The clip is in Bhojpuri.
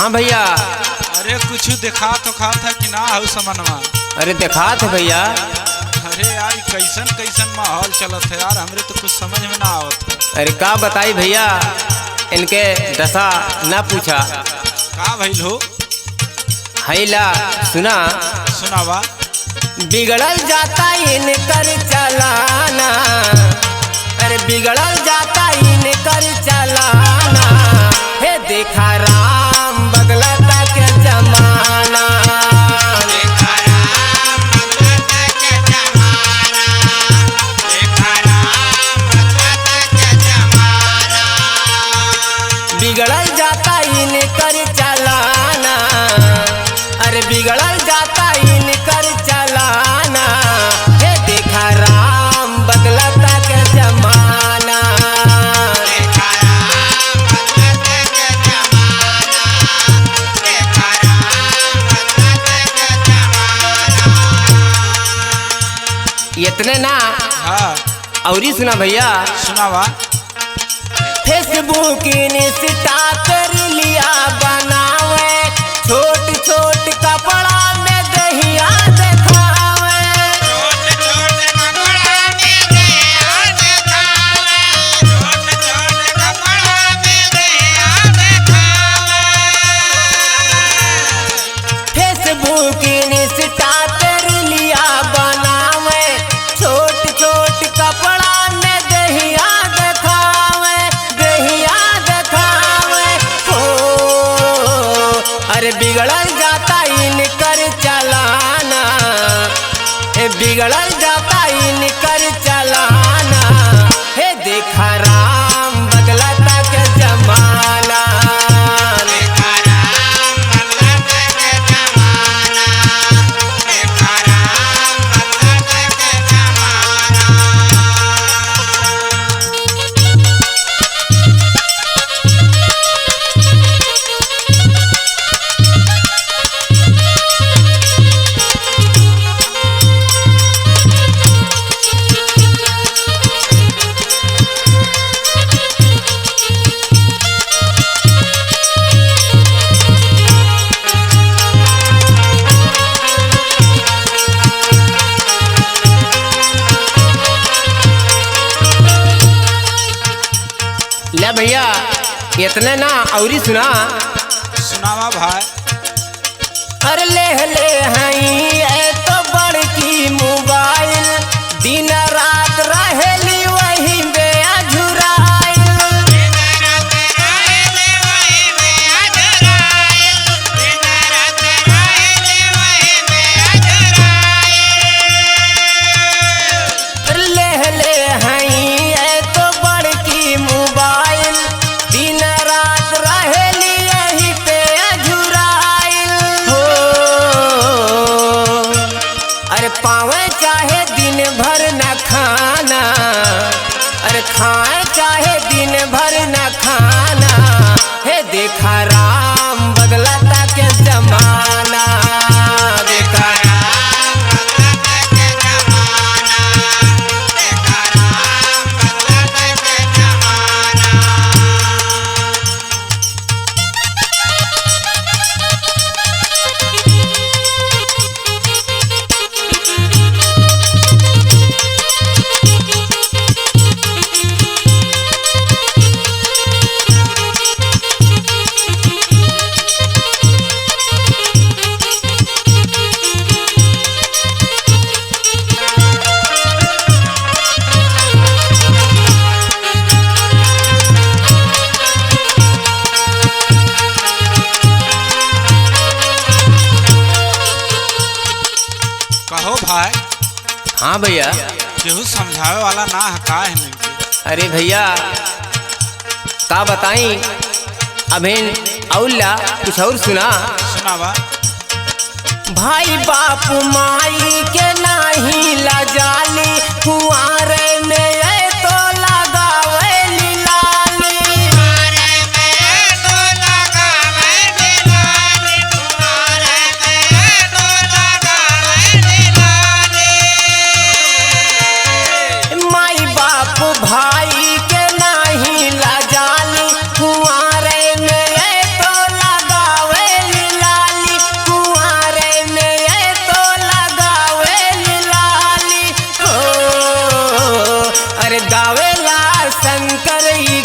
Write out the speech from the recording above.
हाँ भैया। अरे कुछ दिखा तो खा था कि ना हो समनमा। अरे देखा थे भैया। अरे यार कैसन कैसन माहौल चलत है यार, हमरे तो कुछ समझ में ना आवत है। अरे का बताई भैया, इनके दशा ना पूछा। का भइल हो? हैला सुना। सुनावा। बिगड़ल जाता इनकर चलाना, अरे बिगड़ल जाता इनकर चलाना, हे देखा राम बदलता के जमाना। देखा राम बदलता के जमाना, देखा राम बदलता के जमाना। बिगड़ल जाता इनकर चलाना, अरे बिगड़ल जाता इनकर चलाना, हे देखा राम बदलता के जमाना। देखा राम बदलता के जमाना, देखा राम बदलता के जमाना। इतने ना हाँ औरी सुना भैया। सुनावा। फेसबुक इंस्टा कर लिया बनावे, छोट छोट कपड़ा में दहिया दिखावे। छोट छोट कपड़ा में दहिया दिखावे, छोट छोट कपड़ा में दहिया दिखावे। फेसबुक इंस्टा कर लिया बनावे, छोट छोट कपड़ा में दहिया दिखावे, दहिया दिखावे। हो अरे बिगड़ल जाता इनकर चलाना, हे बिगड़ल जाता इनकर चलाना, हे देखा राम बदलता के जमाना। देखा राम बदलता के जमाना, देखा राम बदलता के जमाना। ले भैया इतने ना औरी सुना। सुनावा भाई। अरे ले हई ए तो बड़की मोबाइल, दिन रात रहेली वही बेअझुराइल। दिन रात रहेले वही बेअझुराइल, दिन रात रहेले वही बेअझुराइल। ले हई ए तो बड़की मोबाइल, दिन रात रहेली यही पे अझुराइल। हो अरे पावे चाहे दिन भर न खाना, अरे खाए चाहे दिन भर न खाना, हे देखा राम बदलता के जमाना। देखा राम बदलता के जमाना, देखा राम बदलता के जमाना। कहो भाई। हाँ भैया। केहू समझावे वाला ना है का है मिलके। अरे भैया का बताई, अभिन औला कुछ और सुना। सुनावा। भाई बाप माई के नाही लजाली, कुआरे में ये तो लगावेली लाली। तुम्हारे में तो लगावे दिलाली, तुम्हारे में तो लगावे दिलाली। माई बाप भाई के नाही लजाली, कुआरे में ये तो लगावे गावेला शंकर ई